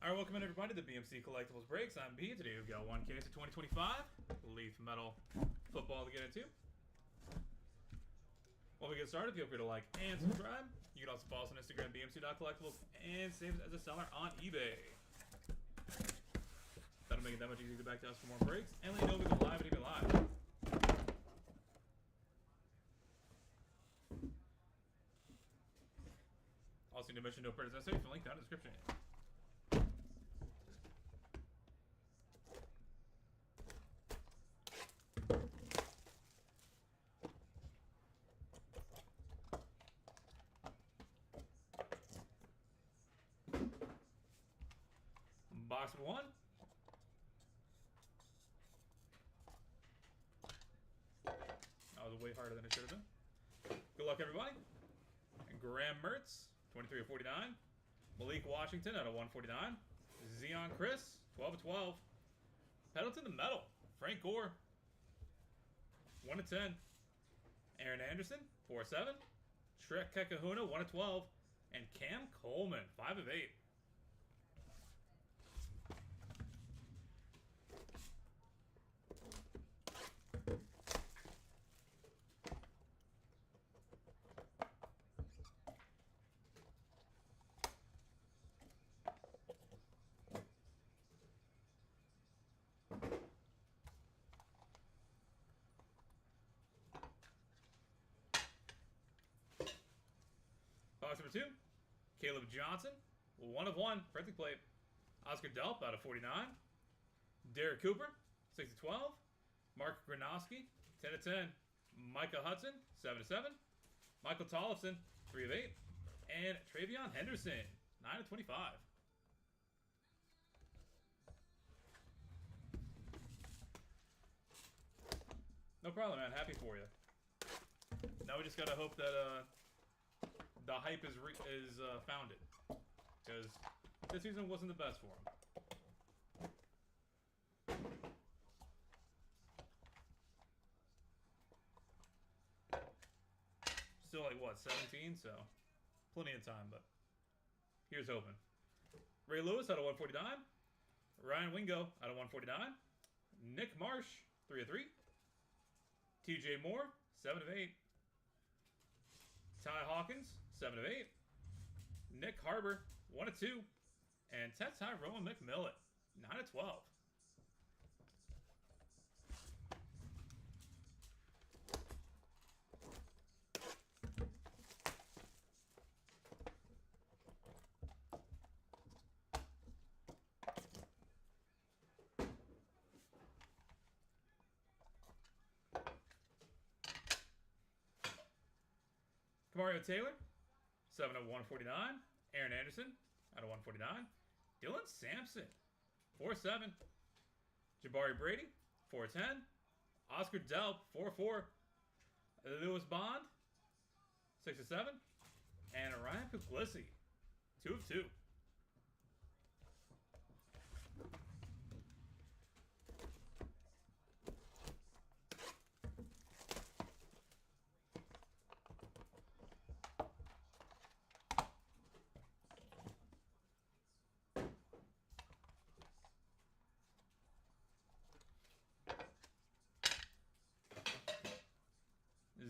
Alright, welcome in everybody to BMC Collectibles Breaks. I'm B. Today we've got one case of 2025 Leaf Metal Football to get into. While we get started, feel free to like and subscribe. You can also follow us on Instagram, bmc.collectibles, and save us as a seller on eBay. That'll make it that much easier to get back to us for more breaks. And let you know we go live and even live. Also, need to mention no purchase necessary. Link down in the description. Box 1. That was way harder than it should have been. Good luck, everybody. And Graham Mertz, 23 of 49. Malik Washington out of 149. Zion Chris, 12 of 12. Pendleton the Metal. Frank Gore, 1 of 10. Aaron Anderson, 4 of 7. Trek Kekahuna, 1 of 12. And Cam Coleman, 5 of 8. Box number 2, Caleb Johnson, 1 of 1, perfect plate. Oscar Delp out of 49. Derek Cooper, 6 of 12. Mark Gronowski, 10 of 10. Micah Hudson, 7 of 7. Michael Tollefson, 3 of 8. And Travion Henderson, 9 of 25. No problem, man. Happy for you. Now we just gotta hope that the hype is founded, because this season wasn't the best for him. Still like what, 17? So plenty of time, but here's hoping. Ray Lewis out of 149. Ryan Wingo out of 149. Nick Marsh, 3 of 3. TJ Moore, 7 of 8. Ty Hawkins, 7 of 8. Nick Harbor, 1 of 2. And Tyrone McMillan, 9 of 12. Kamario Taylor, 7 of 149. Aaron Anderson, out of 149. Dylan Sampson, 4 of 7. Jabari Brady, 4 of 10. Oscar Delp, 4 of 4. Lewis Bond, 6 of 7. And Ryan Puglisi, 2 of 2.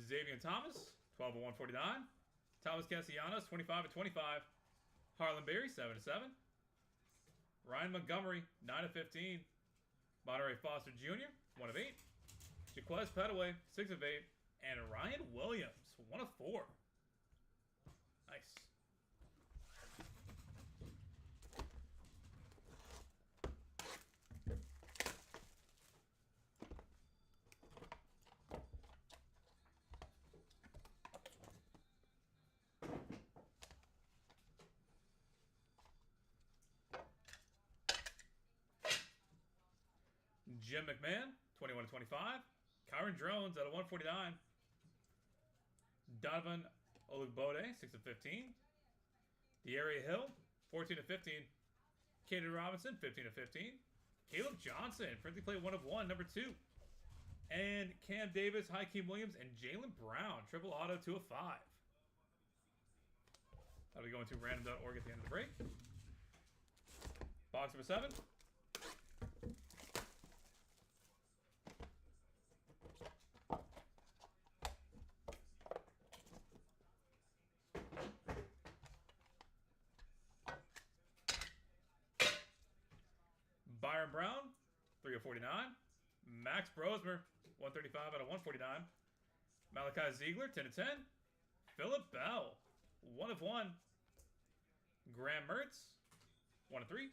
Xavier Thomas, 12 of 149. Thomas Castellanos, 25 of 25. Harlan Berry, 7 of 7. Ryan Montgomery, 9 of 15. Monterey Foster Jr., 1 of 8. Jaquez Petaway, 6 of 8. And Ryan Williams, 1 of 4. Nice. Jim McMahon, 21 of 25. Kyron Drones out of 149. Donovan Olugbode, 6 of 15. De'Aaron Hill, 14 of 15. Caden Robinson, 15 of 15. Caleb Johnson, printing play 1 of 1, number 2. And Cam Davis, Hakeem Williams, and Jaylen Brown, triple auto 2 of 5. That'll be going to random.org at the end of the break. Box number 7. Byron Brown, 3 of 49. Max Brosmer, 135 out of 149. Malachi Ziegler, 10 of 10. Phillip Bell, 1 of 1. Graham Mertz, 1 of 3.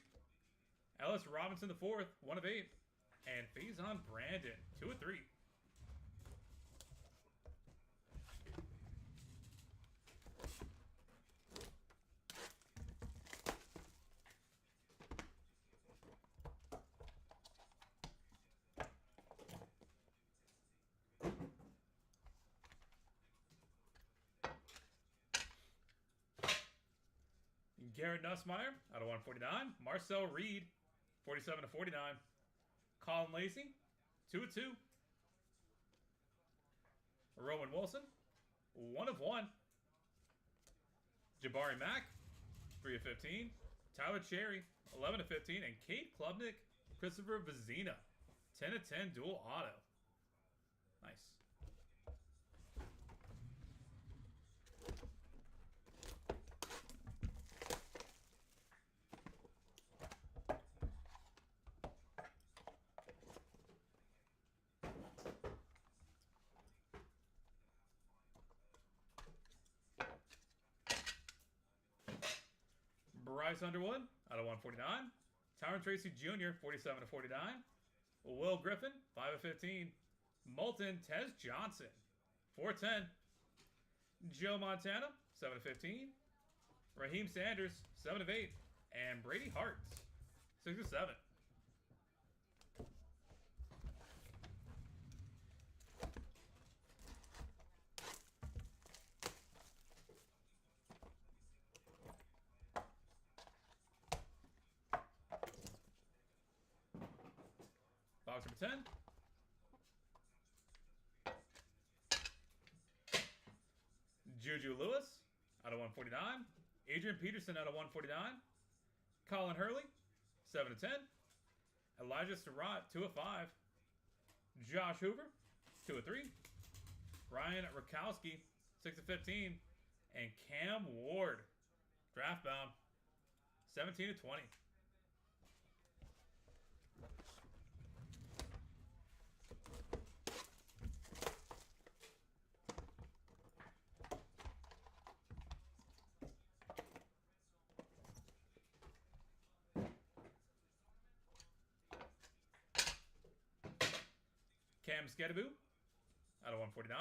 Ellis Robinson, the 4th, 1 of 8. And Faison Brandon, 2 of 3. Garrett Nussmeier out of 149. Marcel Reed, 47 of 49. Colin Lacey, 2 of 2. Rowan Wilson, 1 of 1. Jabari Mack, 3 of 15. Tyler Cherry, 11 of 15. And Kate Klubnik, Christopher Vizina, 10 of 10 dual auto. Nice. Bryce Underwood out of 149. Tyron Tracy Jr., 47 of 49. Will Griffin, 5 of 15. Moulton Tez Johnson, 410. Joe Montana, 7 of 15. Raheem Sanders, 7 of 8. And Brady Hartz, 6 of 7. Box number 10. Juju Lewis out of 149. Adrian Peterson out of 149. Colin Hurley, 7 of 10. Elijah Surratt, 2 of 5. Josh Hoover, 2 of 3. Ryan Rakowski, 6 of 15. And Cam Ward, draft bound, 17 of 20. Cam Skedaboo out of 149.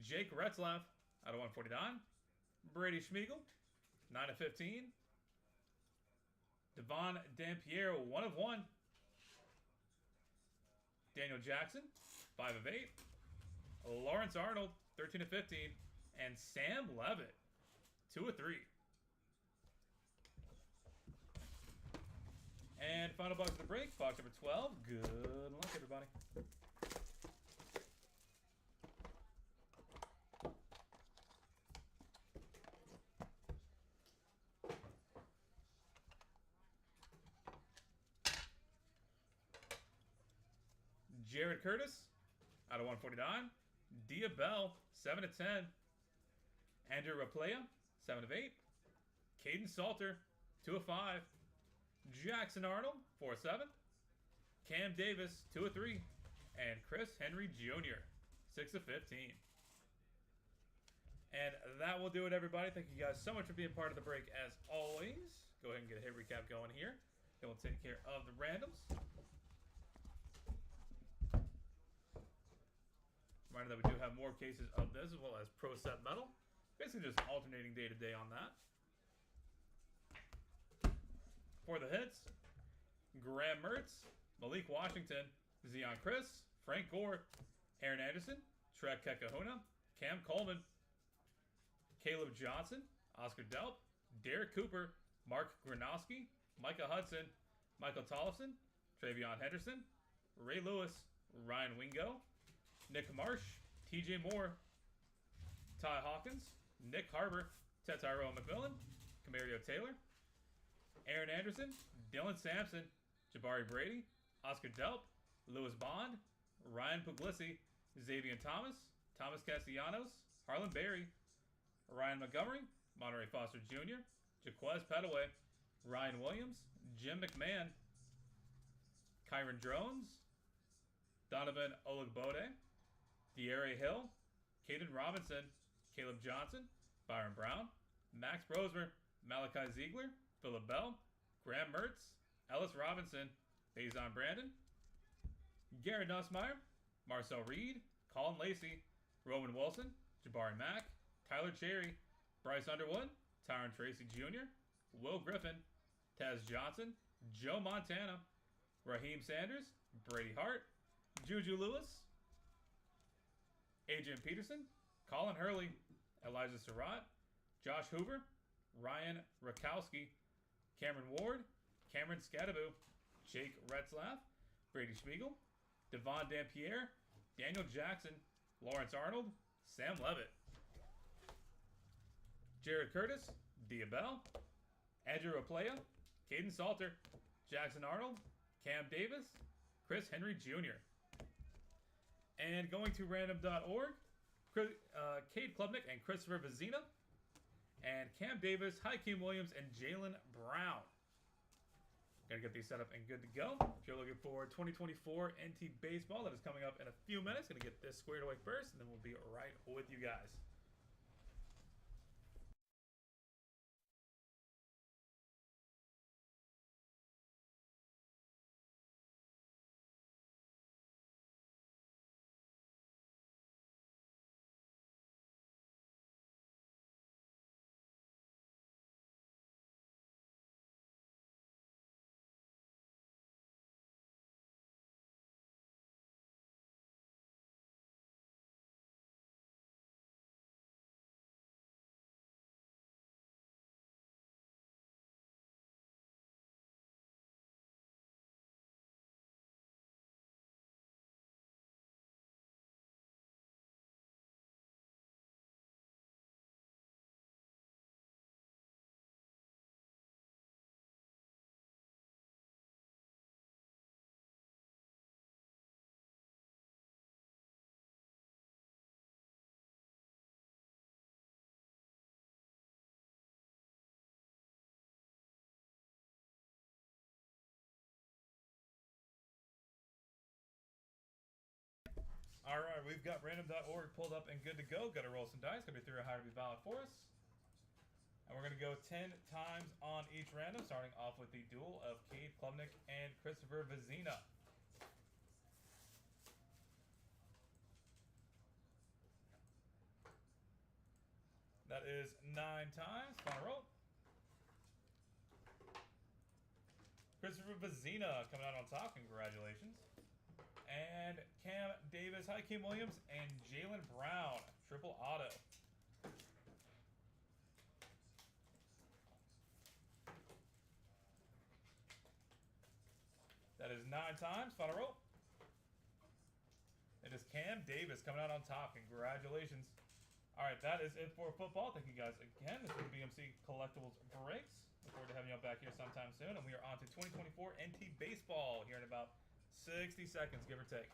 Jake Retzlaff out of 149. Brady Schmiegel, 9 of 15. Devon Dampierre, 1 of 1. Daniel Jackson, 5 of 8. Lawrence Arnold, 13 of 15. And Sam Levitt, 2 of 3. And final box of the break, box number 12. Good luck, everybody. Jared Curtis out of 149. Dia Bell, 7 of 10. Andrew Raplaya, 7 of 8. Caden Salter, 2 of 5. Jackson Arnold, 4 of 7. Cam Davis, 2 of 3. And Chris Henry Jr., 6 of 15. And that will do it, everybody. Thank you guys so much for being part of the break, as always. Go ahead and get a hit recap going here. Then we'll take care of the randoms. Reminder that we do have more cases of this, as well as Pro Set Metal. Basically just alternating day to day on that. For the hits, Graham Mertz, Malik Washington, Zion Chris, Frank Gore, Aaron Anderson, Trek Kekahuna, Cam Coleman, Caleb Johnson, Oscar Delp, Derek Cooper, Mark Gronowski, Micah Hudson, Michael Tollefson, Travion Henderson, Ray Lewis, Ryan Wingo, Nick Marsh, TJ Moore, Ty Hawkins, Nick Harbor, Tetyrone McMillan, Camario Taylor, Aaron Anderson, Dylan Sampson, Jabari Brady, Oscar Delp, Lewis Bond, Ryan Puglisi, Xavier Thomas, Thomas Castellanos, Harlan Berry, Ryan Montgomery, Monterey Foster Jr., Jaquez Petaway, Ryan Williams, Jim McMahon, Kyron Drones, Donovan Olugbode, De'Aaron Hill, Caden Robinson, Caleb Johnson, Byron Brown, Max Brosmer, Malachi Ziegler, Phillip Bell, Graham Mertz, Ellis Robinson, Faison Brandon, Garrett Nussmeyer, Marcel Reed, Colin Lacey, Roman Wilson, Jabari Mack, Tyler Cherry, Bryce Underwood, Tyron Tracy Jr., Will Griffin, Taz Johnson, Joe Montana, Raheem Sanders, Brady Hart, Juju Lewis, Adrian Peterson, Colin Hurley, Elijah Surratt, Josh Hoover, Ryan Rakowski, Cameron Ward, Cameron Scadaboo, Jake Retzlaff, Brady Spiegel, Devon Dampierre, Daniel Jackson, Lawrence Arnold, Sam Levitt, Jared Curtis, Diabell, Andrew Oplaya, Caden Salter, Jackson Arnold, Cam Davis, Chris Henry Jr. And going to random.org, Cade Klubnik and Christopher Vizina, and Cam Davis, Hakeem Williams, and Jalen Brown. Gotta get these set up and good to go. If you're looking for 2024 NT Baseball, that is coming up in a few minutes. Gonna get this squared away first, and then we'll be right with you guys. All right, we've got random.org pulled up and good to go. Got to roll some dice. Got to be through a high to be valid for us. And we're going to go 10 times on each random, starting off with the duel of Cade Klubnik and Christopher Vizina. That is 9 times. Final roll. Christopher Vizina coming out on top. Congratulations. And Cam Davis, Hakeem Williams, and Jalen Brown. Triple auto. That is 9 times. Final roll. It is Cam Davis coming out on top. Congratulations. All right, that is it for football. Thank you guys again. This is BMC Collectibles Breaks. Look forward to having you all back here sometime soon. And we are on to 2024 NT Baseball here in about 60 seconds, give or take.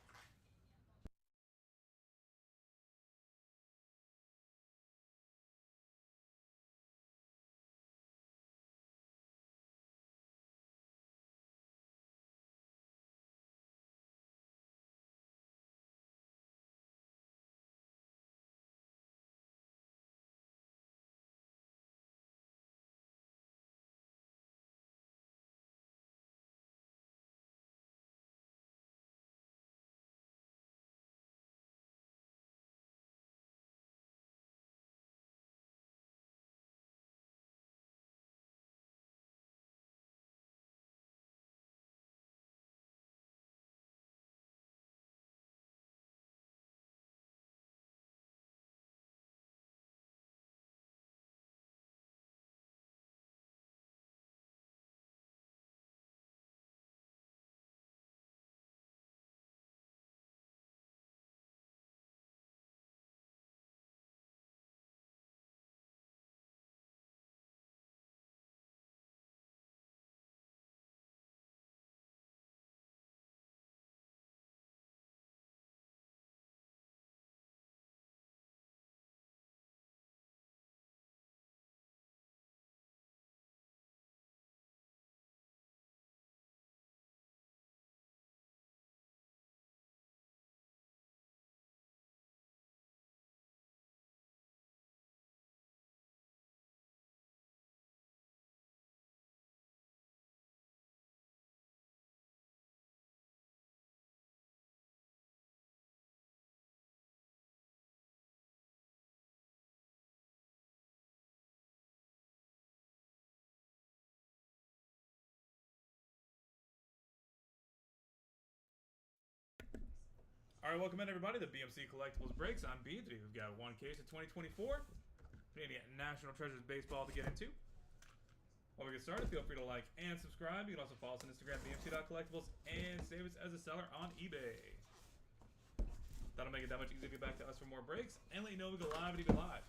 All right, welcome in everybody to BMC Collectibles Breaks. I'm B. We've got one case of 2024 Canadian National Treasures Baseball to get into. While we get started, feel free to like and subscribe. You can also follow us on Instagram, bmc.collectibles, and save us as a seller on eBay. That'll make it that much easier to get back to us for more breaks and let you know we go live and even live.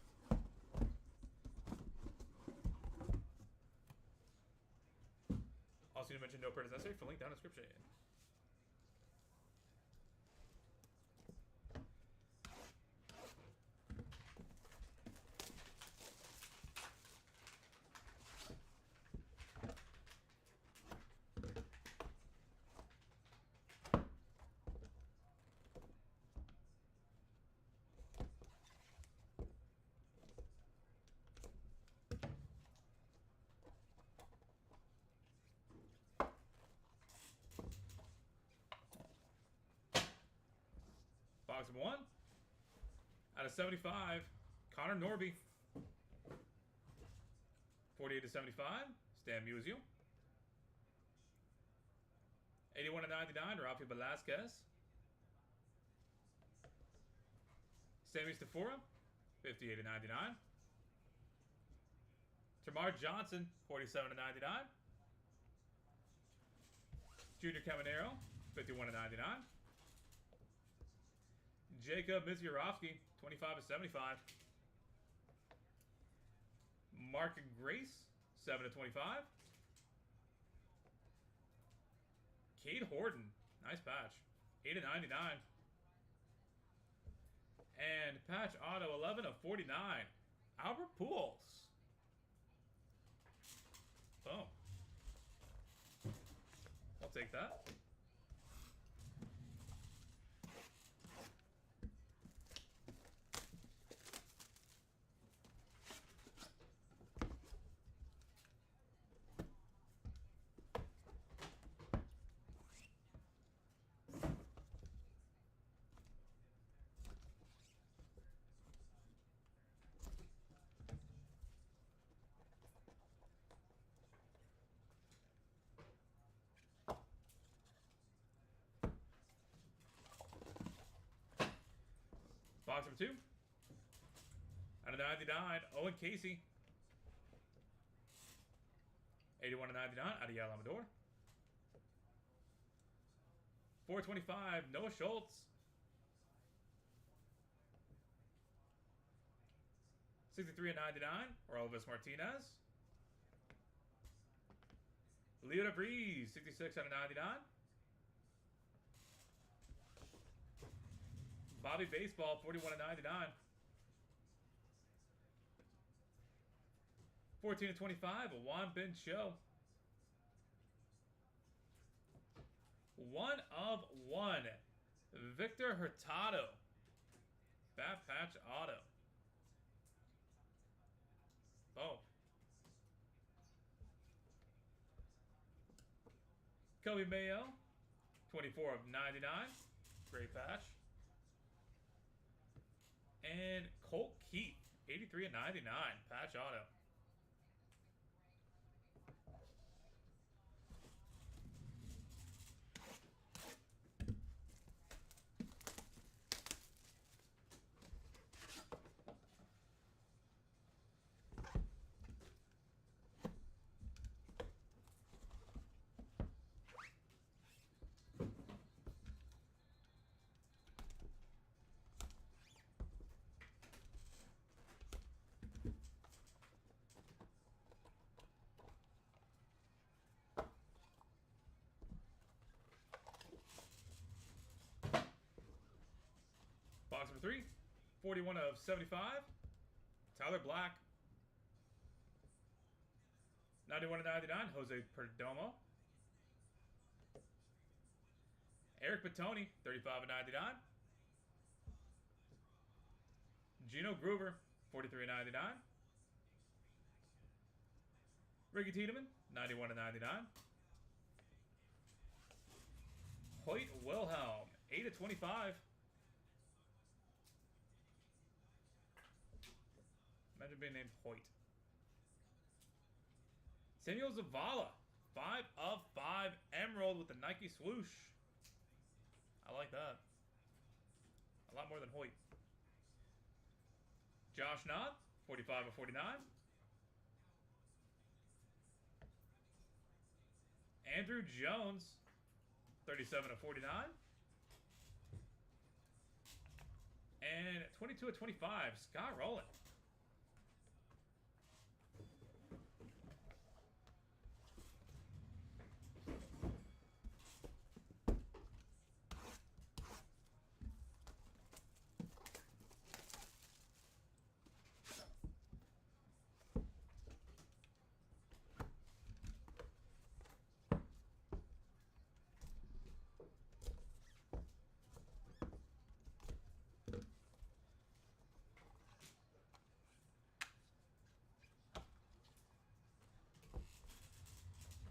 Also, you mentioned no purchase necessary for link down in the description. Box of 1. Out of 75, Connor Norby. 48/75, Stan Musial. 81/99, Rafi Velasquez. Sammy Stafora, 58/99. Tamar Johnson, 47/99. Junior Caminero, 51/99. Jacob Mizyarovsky, 25/75. Mark Grace, 7/25. Cade Horton, nice patch, 8/99. And patch auto, 11/49. Albert Pujols. Boom. I'll take that. Box number 2. Out of 99, Owen Casey. 81/99, out of Yale Amador. 4/25, Noah Schultz. 63/99, Orelvis Martinez. Leo DeVries, 66/99. Bobby Baseball, 41/99. 14/25, Juan Bin Cho. 1/1, Victor Hurtado. Bat patch auto. Oh. Kobe Mayo, 24/99. Great patch. And Colt Keith, 83/99. Patch auto. Box number 3, 41/75. Tyler Black. 91/99, Jose Perdomo. Eric Batoni, 35/99. Gino Groover, 43/99. Ricky Tiedemann, 91/99. Hoyt Wilhelm, 8/25. Imagine being named Hoyt. Samuel Zavala, 5/5 Emerald with the Nike swoosh. I like that. more than Hoyt. Josh Knott, 45 of 49. Andrew Jones, 37 of 49. And 22 of 25, Scott Rowland.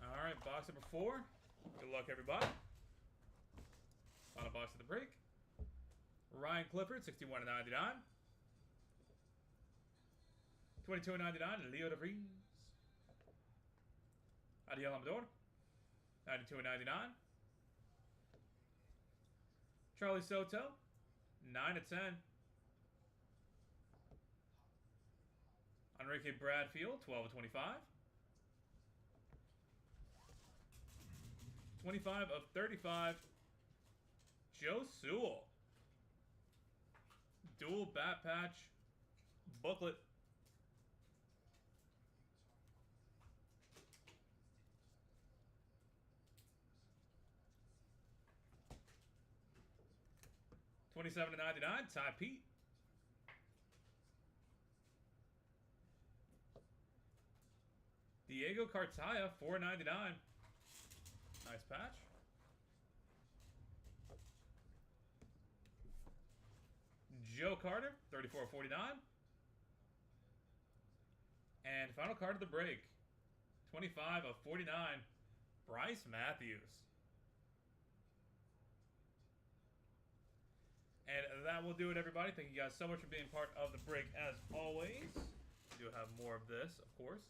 Alright, box number 4. Good luck, everybody. Final box of the break. Ryan Clifford, 61 of 99. 22 of 99, Leo DeVries. Adiel Amador, 92 of 99. Charlie Soto, 9 of 10. Enrique Bradfield, 12 of 25. 25 of 35, Joe Sewell. Dual bat patch booklet. $27 to $99, Ty Pete. Diego Cartaya, $4.99. Nice patch. Joe Carter, 34 of 49. And final card of the break, 25 of 49, Bryce Matthews. And that will do it, everybody. Thank you guys so much for being part of the break, as always. We do have more of this, of course,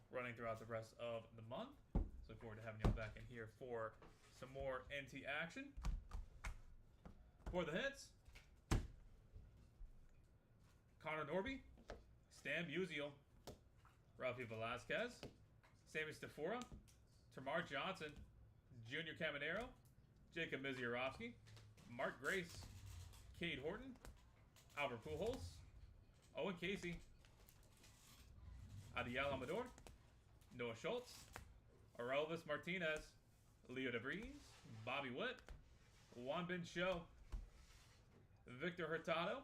running throughout the rest of the month. So look forward to having y'all back in here for some more NT action. For the hits, Connor Norby, Stan Musial, Rafi Velasquez, Sammy Stafora, Tamar Johnson, Junior Caminero, Jacob Mizierowski, Mark Grace, Cade Horton, Albert Pujols, Owen Casey, Adiel Amador, Noah Schultz, Aurelvis Martinez, Leo DeVries, Bobby Witt, Juan Bin Cho, Victor Hurtado,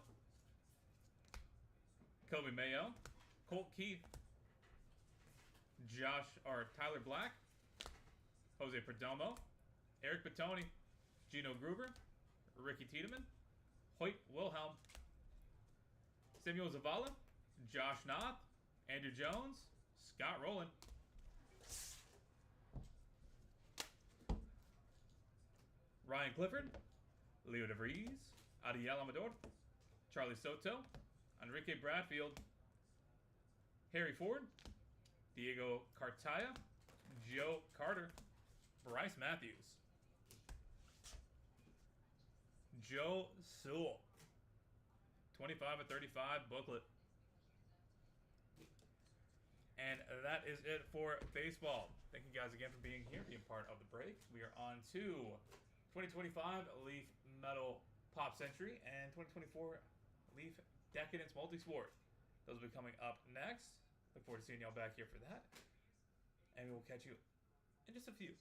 Kobe Mayo, Colt Keith, Tyler Black, Jose Perdomo, Eric Batoni, Gino Gruber, Ricky Tiedemann, Hoyt Wilhelm, Samuel Zavala, Josh Knott, Andrew Jones, Scott Rowland. Ryan Clifford, Leo DeVries, Adiel Amador, Charlie Soto, Enrique Bradfield, Harry Ford, Diego Cartaya, Joe Carter, Bryce Matthews, Joe Sewell, 25 of 35 booklet. And that is it for baseball. Thank you guys again for being here, being part of the break. We are on to 2025 Leaf Metal Pop Century and 2024 Leaf Decadence Multisport. Those will be coming up next. Look forward to seeing y'all back here for that. And we will catch you in just a few.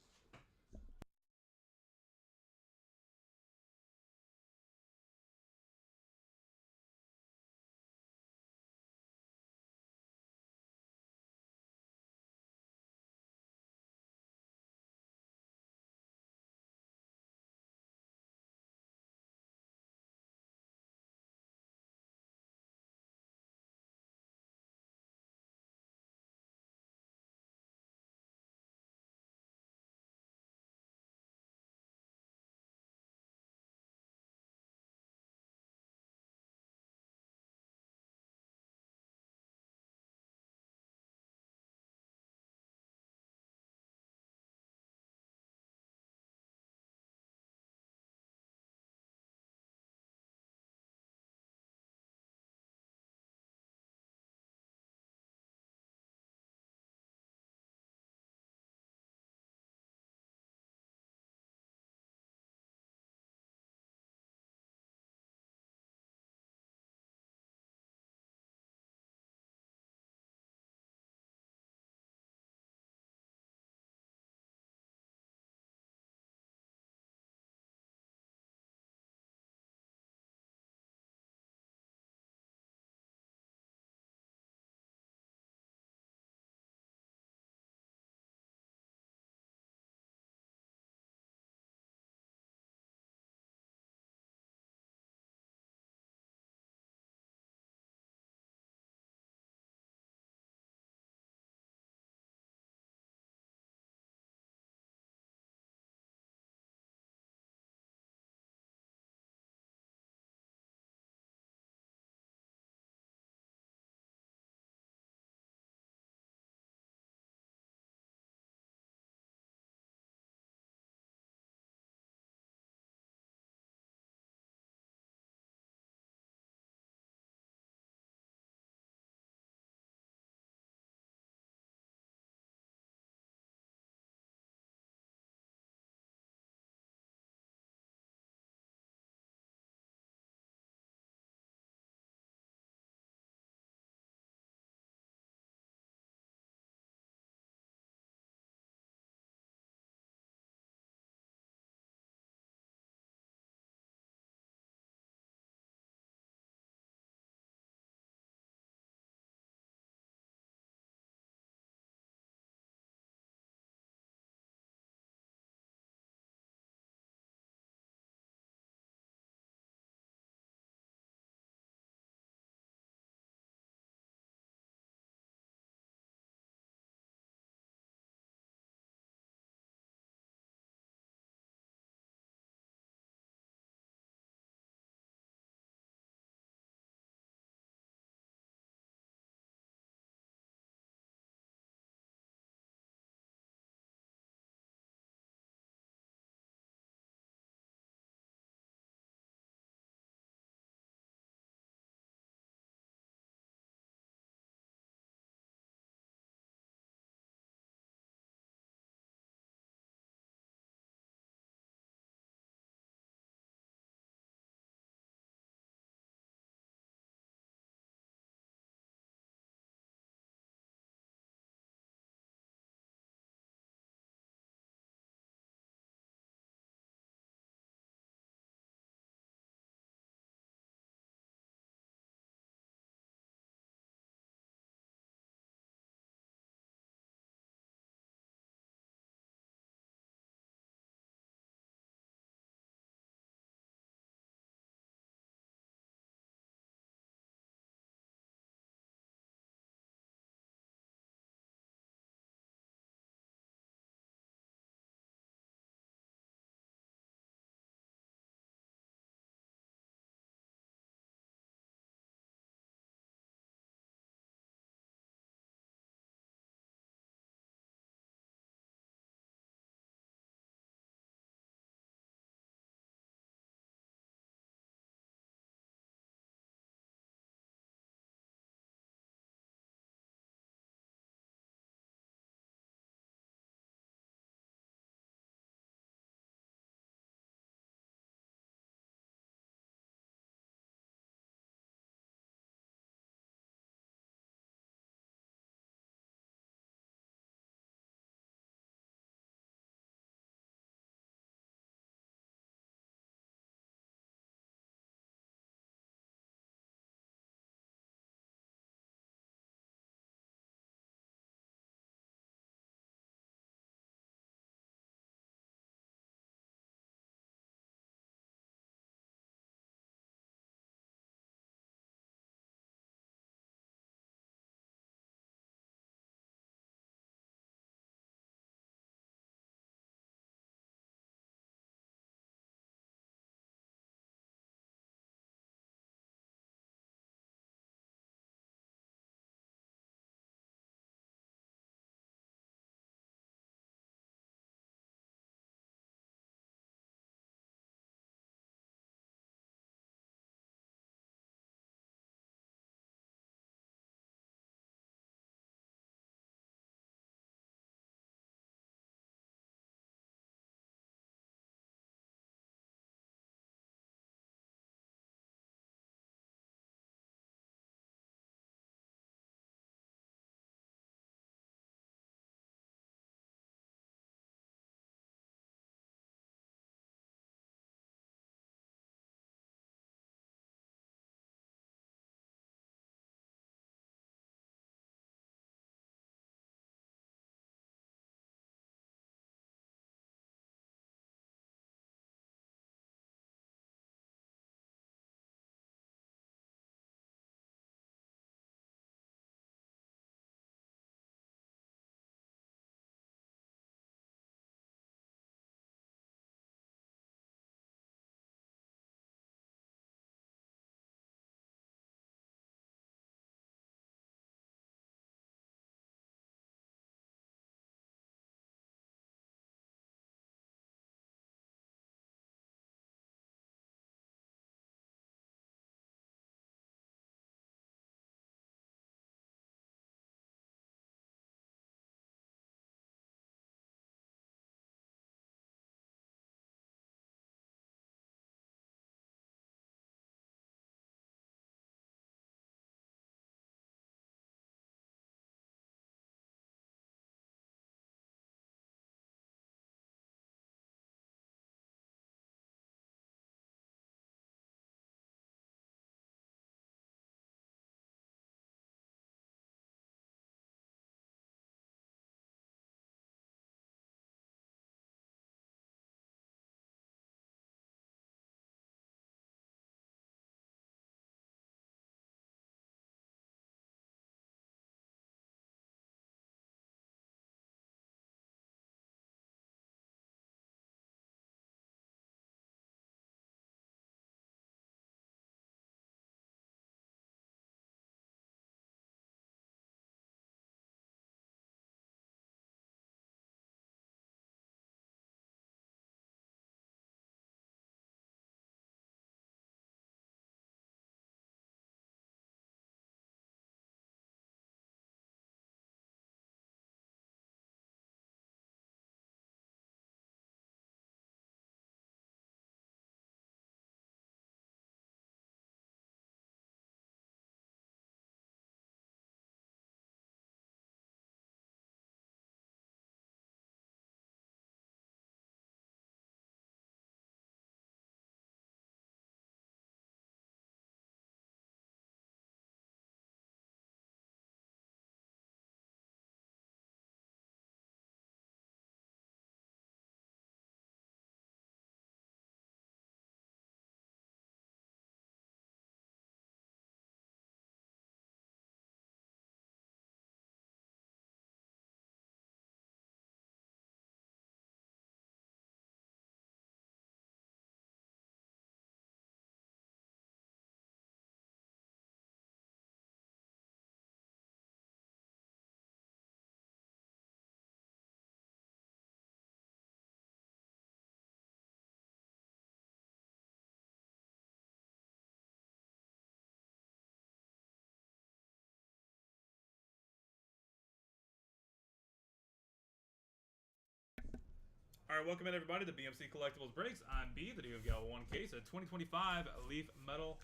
All right, welcome in everybody to BMC Collectibles Breaks. I'm B. Today we've got one case, a 2025 Leaf Metal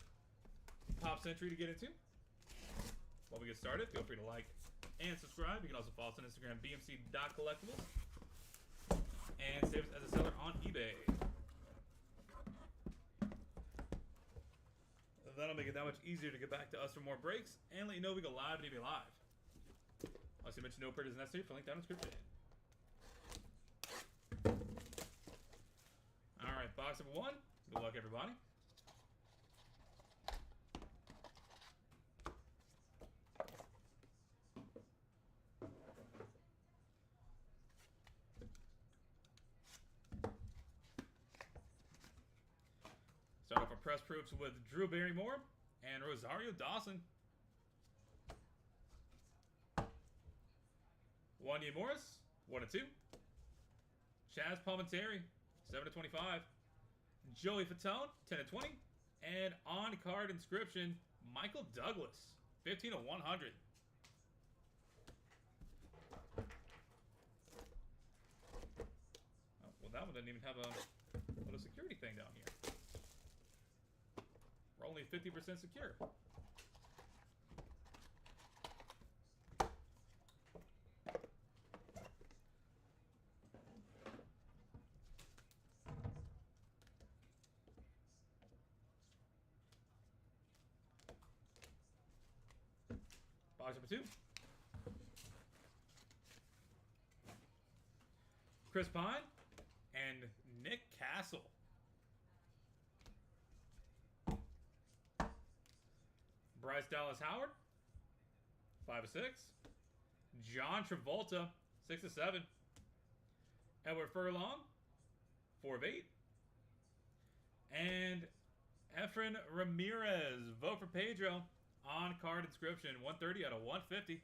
Pop Century to get into. While we get started, feel free to like and subscribe. You can also follow us on Instagram, bmc.collectibles, and save us as a seller on eBay. That'll make it that much easier to get back to us for more breaks and let you know we go live and eBay Live. Also, you mention no purchase necessary for link down in the description. Alright, box number 1. Good luck, everybody. Start off our press proofs with Drew Barrymore and Rosario Dawson. Wanya Morris, 1-2. Chaz Palminteri, 7/25. Joey Fatone, 10/20. And on-card inscription, Michael Douglas, 15/100. Oh, well, that one doesn't even have a little security thing down here. We're only 50% secure. Box number 2. Chris Pine and Nick Castle. Bryce Dallas Howard, 5/6. John Travolta, 6/7. Edward Furlong, 4/8. And Efren Ramirez, vote for Pedro. On-card inscription, 130/150.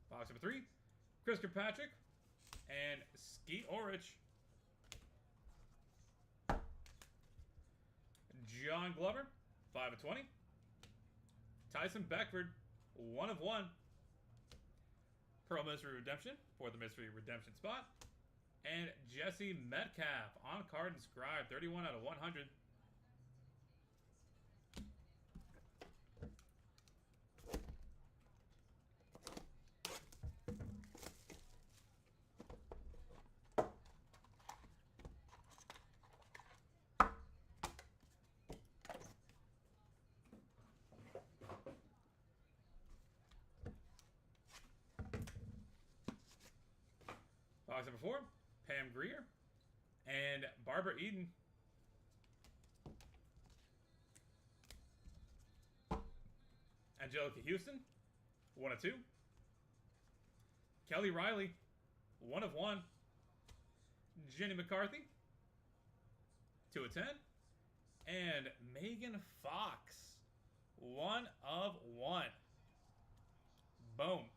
Box number 3, Chris Kirkpatrick and Skeet Orich. John Glover, 5/20. Tyson Beckford, 1/1. Pearl Mystery Redemption for the Mystery Redemption spot. And Jesse Metcalf, on card inscribed, 31/100. Box number 4, Pam Grier and Barbara Eden. Angelica Houston, 1/2. Kelly Riley, 1/1. Jenny McCarthy, 2/10. And Megan Fox, 1/1. Boom.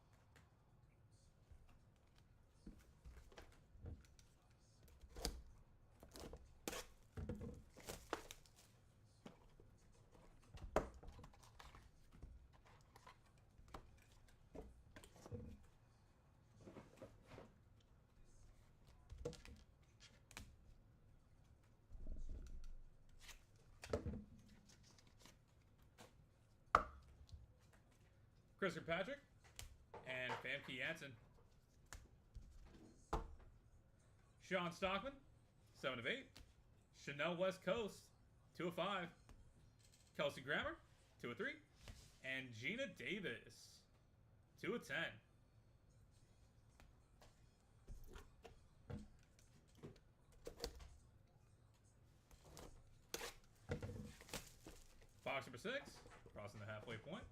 Chris Kirkpatrick and Famke Janssen. Sean Stockman, 7/8. Chanel West Coast, 2/5. Kelsey Grammer, 2/3. And Gina Davis, 2/10. Box number 6, crossing the halfway point.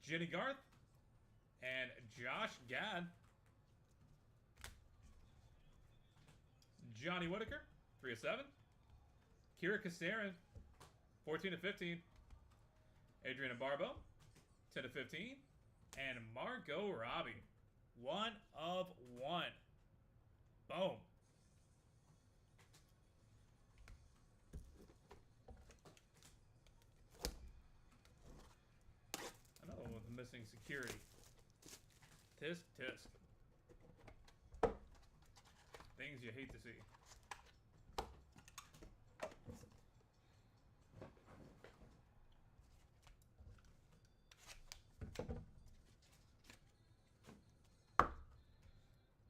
Jenny Garth, and Josh Gad. Johnny Whitaker, 3 of 7. Kira Kasarin, 14 of 15. Adriana Barbeau, 10 of 15. And Margot Robbie, 1 of 1. Boom. Another one with missing security. Tisk, tisk. Things you hate to see.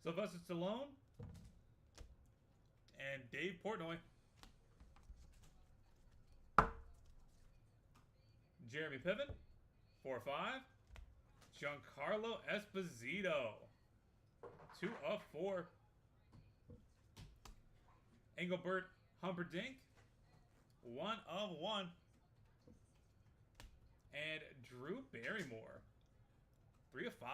Sylvester Stallone and Dave Portnoy. Jeremy Piven, 4 of 5. Giancarlo Esposito, 2 of 4. Engelbert Humperdinck, 1 of 1. And Drew Barrymore, 3 of 5.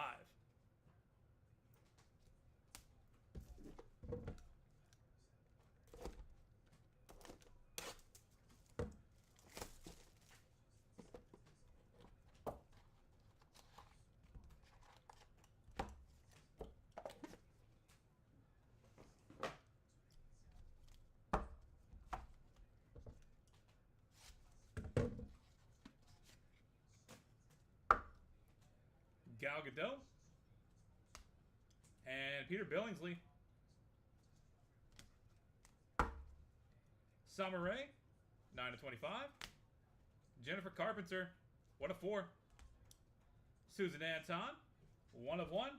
Gal Gadot and Peter Billingsley. Summer Rae, 9 of 25. Jennifer Carpenter, 1 of 4. Susan Anton, 1 of 1.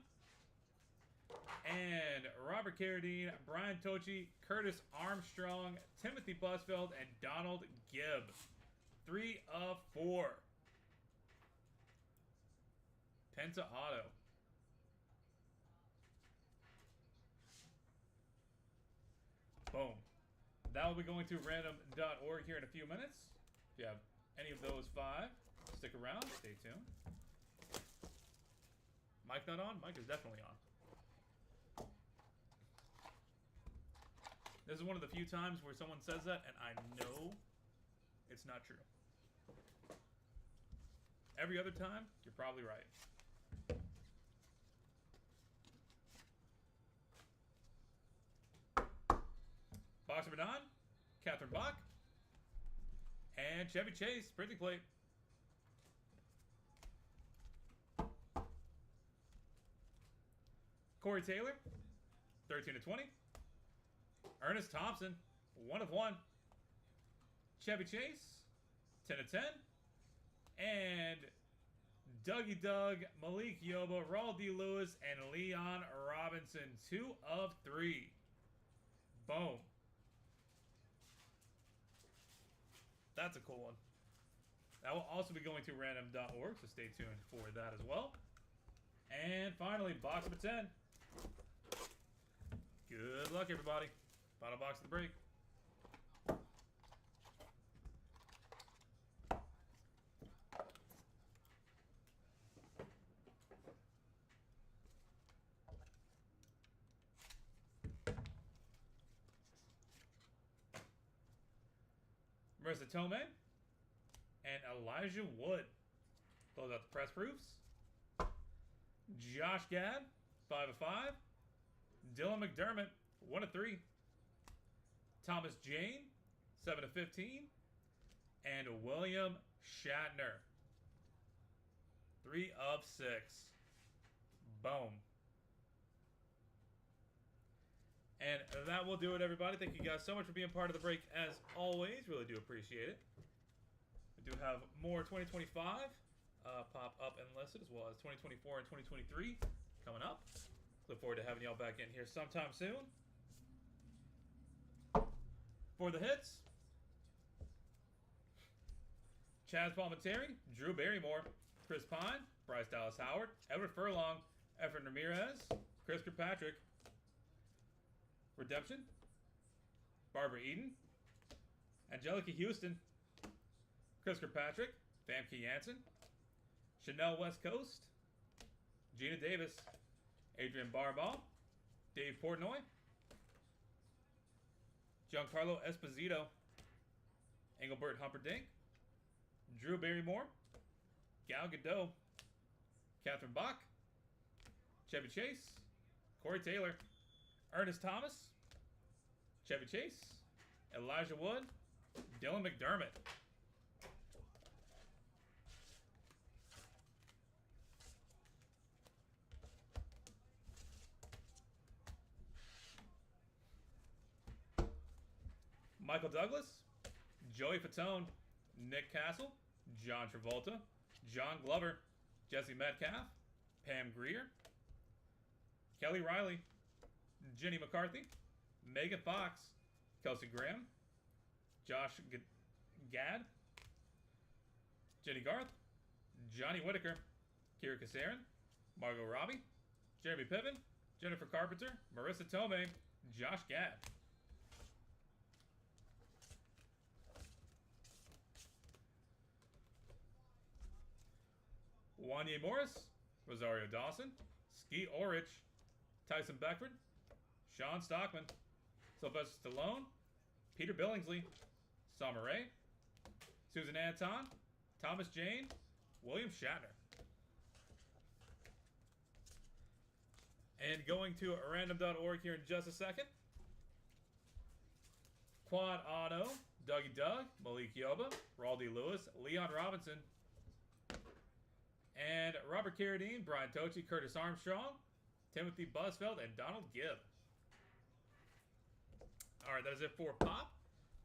And Robert Carradine, Brian Tochi, Curtis Armstrong, Timothy Busfeld, and Donald Gibb, 3 of 4. Penta Auto. Boom. That will be going to random.org here in a few minutes. If you have any of those 5, stick around. Stay tuned. Mic not on? Mic is definitely on. This is one of the few times where someone says that and I know it's not true. Every other time, you're probably right. Boxer Badon, Catherine Bach, and Chevy Chase, printing plate. Corey Taylor, 13 of 20. Ernest Thompson, 1 of 1. Chevy Chase, 10 of 10. And Dougie Doug, Malik Yoba, Raul D. Lewis, and Leon Robinson, 2 of 3. Boom. That's a cool one. That will also be going to random.org, so stay tuned for that as well. And finally, box number 10. Good luck, everybody. Final box of the break. Marissa Tomei and Elijah Wood. Close out the press proofs. Josh Gad, 5 of 5. Dylan McDermott, 1 of 3. Thomas Jane, 7 of 15. And William Shatner, 3 of 6. Boom. And that will do it, everybody. Thank you guys so much for being part of the break, as always. Really do appreciate it. We do have more 2025 pop up and listed, as well as 2024 and 2023 coming up. Look forward to having y'all back in here sometime soon. For the hits, Chaz Palminteri, Drew Barrymore, Chris Pine, Bryce Dallas Howard, Edward Furlong, Efren Ramirez, Chris Kirkpatrick, Redemption, Barbara Eden, Angelica Houston, Chris Kirkpatrick, Famke Janssen, Chanel West Coast, Gina Davis, Adrian Barbal, Dave Portnoy, Giancarlo Esposito, Engelbert Humperdinck, Drew Barrymore, Gal Gadot, Catherine Bach, Chevy Chase, Corey Taylor, Ernest Thomas, Chevy Chase, Elijah Wood, Dylan McDermott. Michael Douglas, Joey Fatone, Nick Castle, John Travolta, John Glover, Jesse Metcalf, Pam Grier, Kelly Riley, Jenny McCarthy, Megan Fox, Kelsey Graham, Josh Gad, Jenny Garth, Johnny Whitaker, Kira Kasarin, Margot Robbie, Jeremy Piven, Jennifer Carpenter, Marissa Tomei, Josh Gad. Wanye Morris, Rosario Dawson, Skeet Ulrich, Tyson Beckford, Sean Stockman, Sylvester Stallone, Peter Billingsley, Summer Rae, Susan Anton, Thomas Jane, William Shatner. And going to random.org here in just a second. Quad Auto, Dougie Doug, Malik Yoba, Raldy Lewis, Leon Robinson, and Robert Carradine, Brian Tochi, Curtis Armstrong, Timothy Busfeld, and Donald Gibb. Alright, that is it for Pop.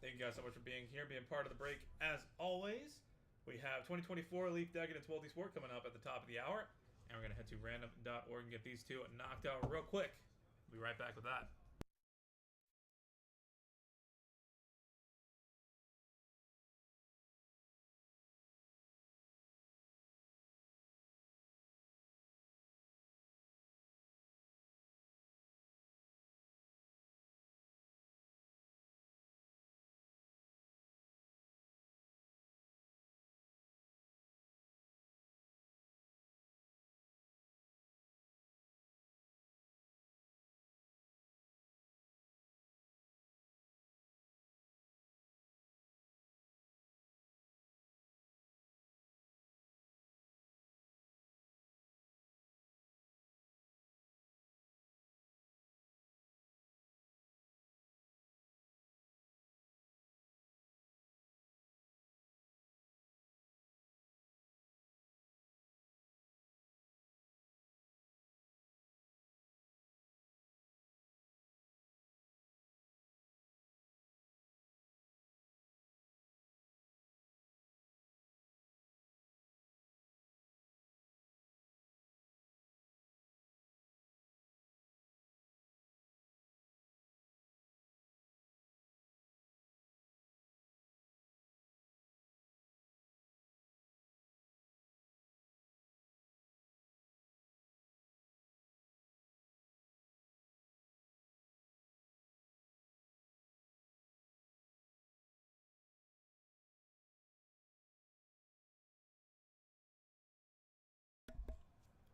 Thank you guys so much for being here, being part of the break. As always, we have 2024 Leaf Decadence Multisport coming up at the top of the hour. And we're going to head to random.org and get these two knocked out real quick. We'll be right back with that.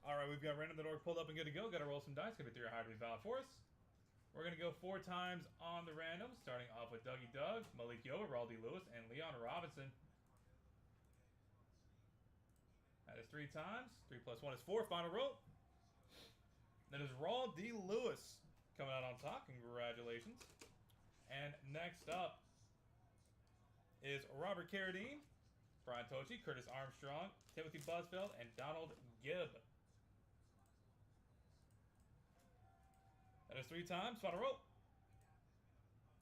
Alright, we've got random.org pulled up and good to go. Got to roll some dice. Got to figure out how to be valid for us. We're going to go 4 times on the random, starting off with Dougie Doug, Malik Yoba, Raldy Lewis, and Leon Robinson. That is 3 times. 3 plus 1 is 4. Final roll. That is Raldy Lewis coming out on top. Congratulations. And next up is Robert Carradine, Brian Tochi, Curtis Armstrong, Timothy Busfeld, and Donald Gibb. That is 3 times. Final roll.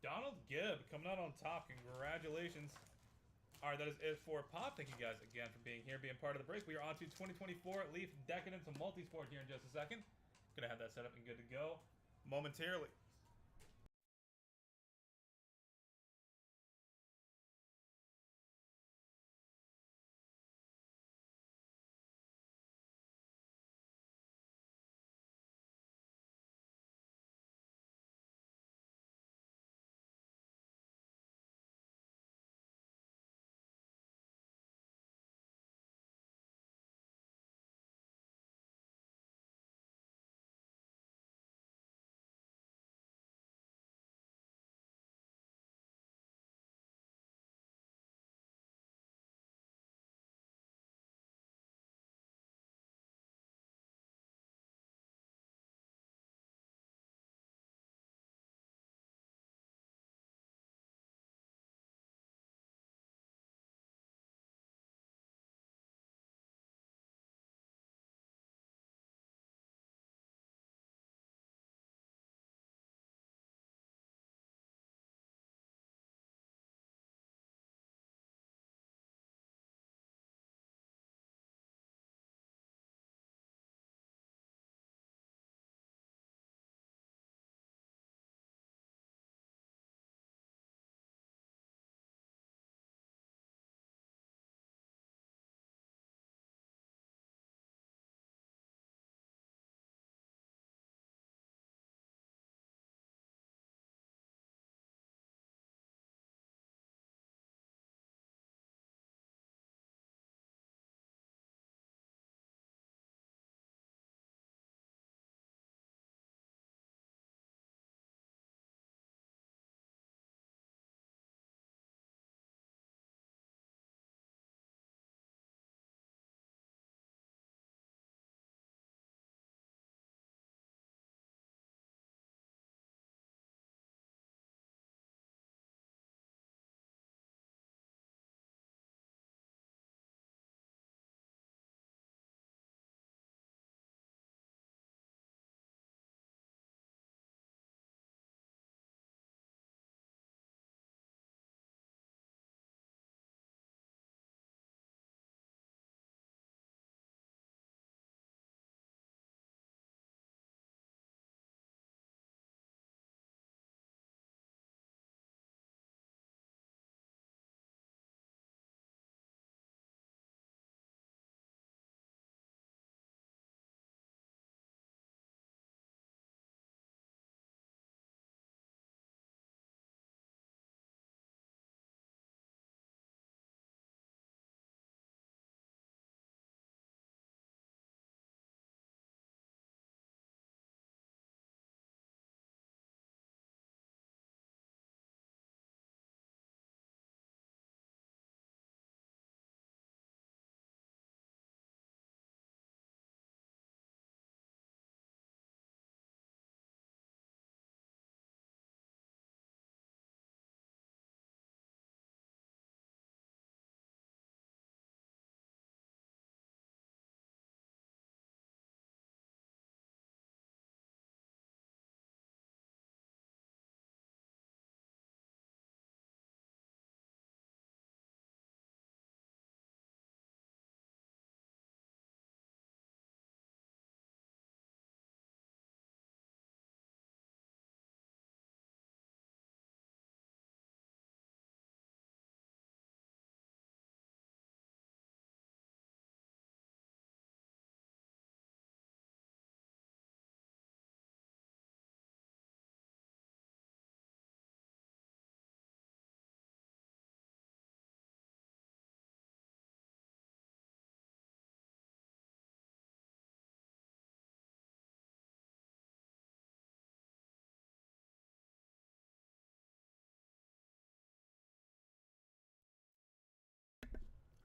Donald Gibb coming out on top. Congratulations. Alright, that is it for Pop. Thank you guys again for being here, being part of the break. We are on to 2024 Leaf Decadence and Multisport here in just a second. Gonna have that set up and good to go momentarily.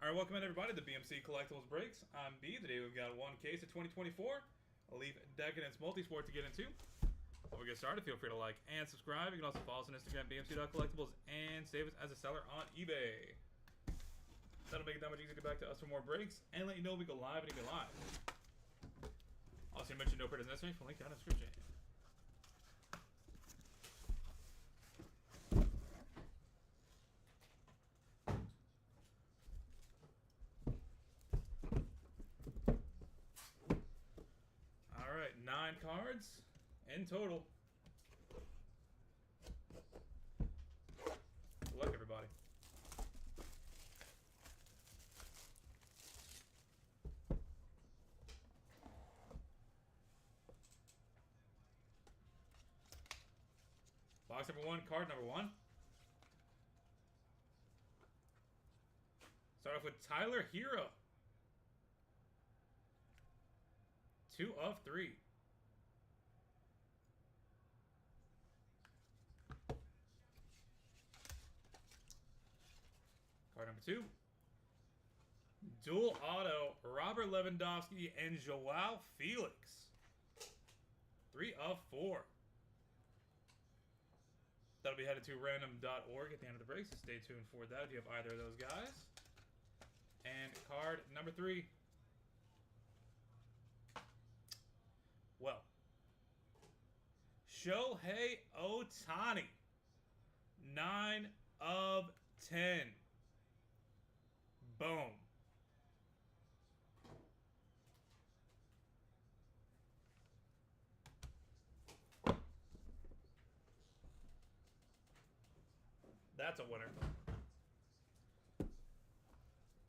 All right, welcome in everybody to the BMC Collectibles Breaks. I'm B. Today we've got one case of 2024 Elite Decadence Multisport to get into. Before we get started, feel free to like and subscribe. You can also follow us on Instagram, bmc.collectibles, and save us as a seller on eBay. That'll make it that much easier to get back to us for more breaks and let you know we go live and even live. Also, you mentioned no prints necessary for link down in the description. All right, 9 cards in total. Good luck, everybody. Box number 1, card number 1. Start off with Tyler Hero. 2 of 3. Card number 2. Dual auto, Robert Lewandowski and Joao Felix. 3 of 4. That'll be headed to random.org at the end of the break, so stay tuned for that if you have either of those guys. And card number 3. Well, Shohei Ohtani. 9 of 10. Boom. That's a winner.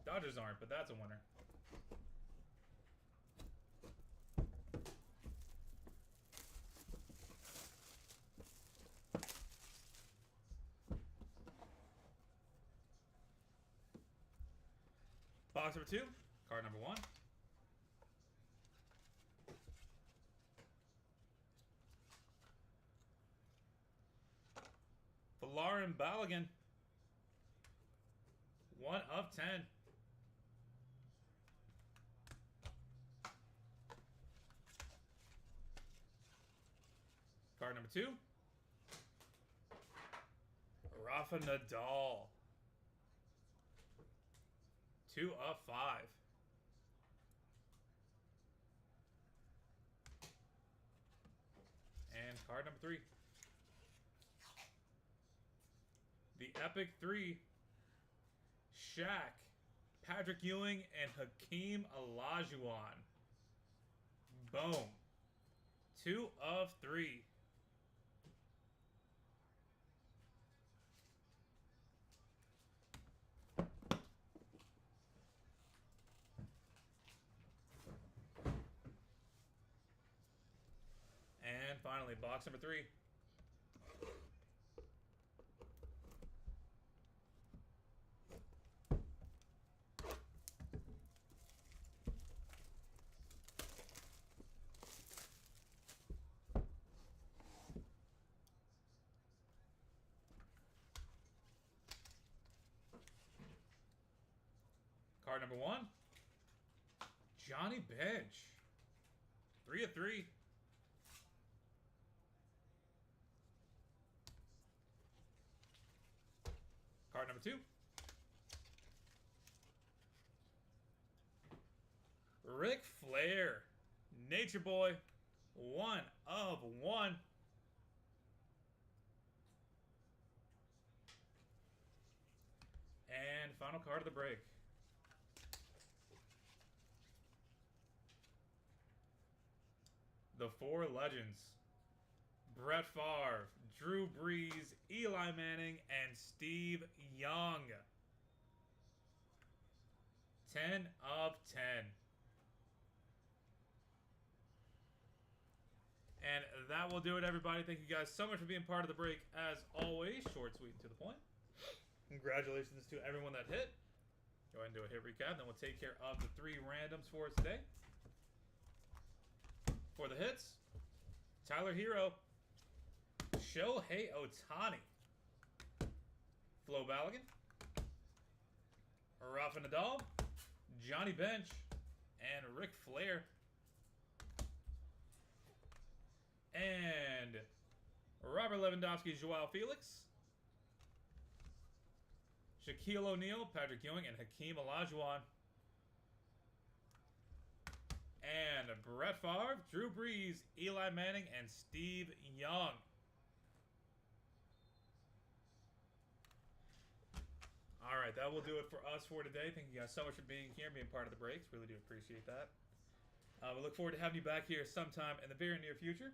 Dodgers aren't, but that's a winner. Box number 2, card number 1. Lauren Balogun. 1 of 10. Card number 2. Rafa Nadal. 2 of 5. And card number 3. The Epic 3. Shaq, Patrick Ewing, and Hakeem Olajuwon. Boom. 2 of 3. And finally, box number 3. Card number 1. Johnny Bench. 3 of 3. Card number 2. Ric Flair. Nature Boy. 1 of 1. And final card of the break. The 4 legends. Brett Favre, Drew Brees, Eli Manning, and Steve Young. 10 of 10. And that will do it, everybody. Thank you guys so much for being part of the break. As always, short, sweet, and to the point. Congratulations to everyone that hit. Go ahead and do a hit recap, then we'll take care of the 3 randoms for us today. For the hits, Tyler Hero, Shohei Ohtani, Flo Balogun, Rafa Nadal, Johnny Bench, and Ric Flair. And Robert Lewandowski, Joao Felix, Shaquille O'Neal, Patrick Ewing, and Hakeem Olajuwon. And Brett Favre, Drew Brees, Eli Manning, and Steve Young. Alright, that will do it for us for today. Thank you guys so much for being here, being part of the breaks. Really do appreciate that. We look forward to having you back here sometime in the very near future.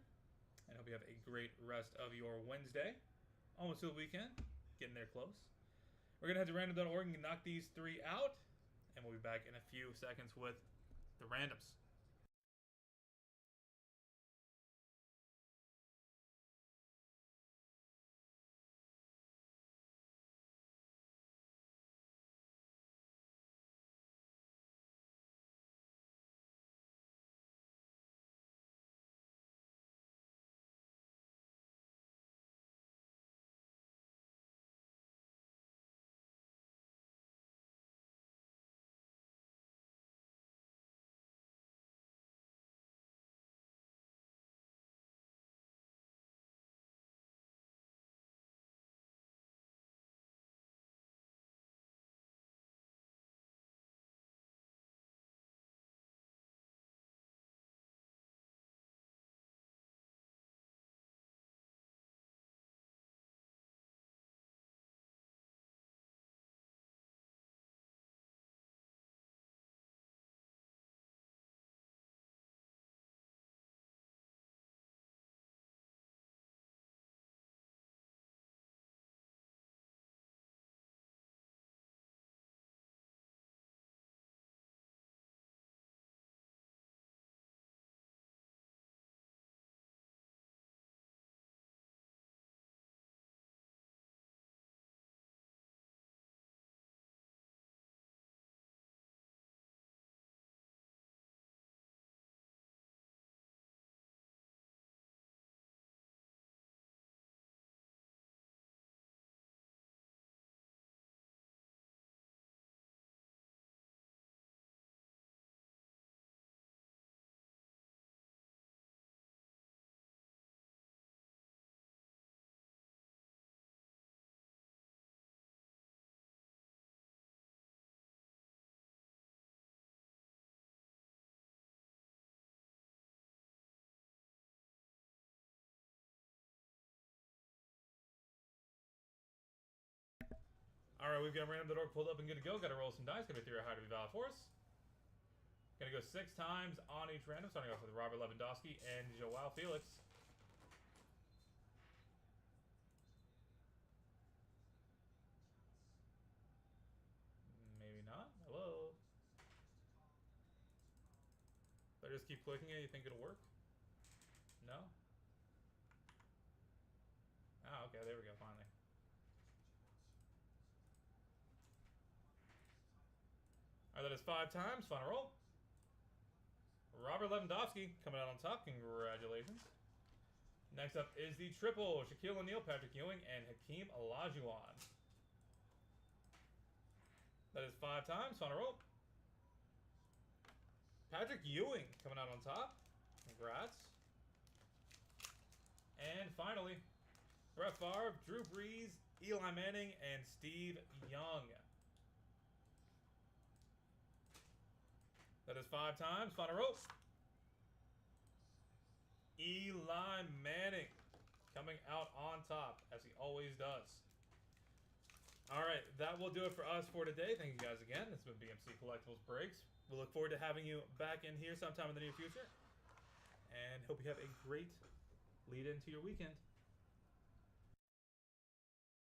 And hope you have a great rest of your Wednesday. Almost to the weekend. Getting there close. We're going to head to random.org and knock these three out. And we'll be back in a few seconds with the randoms. Alright, we've got random.org pulled up and good to go. Got to roll some dice. Got to be 3 or higher to be valid for us. Going to go 6 times on each random, starting off with Robert Lewandowski and Joao Felix. Maybe not. Hello. If I just keep clicking it, you think it'll work? No? Ah, okay, there we go, finally. Alright, that is 5 times. Final roll. Robert Lewandowski coming out on top. Congratulations. Next up is the triple. Shaquille O'Neal, Patrick Ewing, and Hakeem Olajuwon. That is 5 times. Final roll. Patrick Ewing coming out on top. Congrats. And finally, Brett Favre, Drew Brees, Eli Manning, and Steve Young. That is 5 times. Final roll. Eli Manning coming out on top, as he always does. Alright, that will do it for us for today. Thank you guys again. This has been BMC Collectibles Breaks. We look forward to having you back in here sometime in the near future. And hope you have a great lead into your weekend.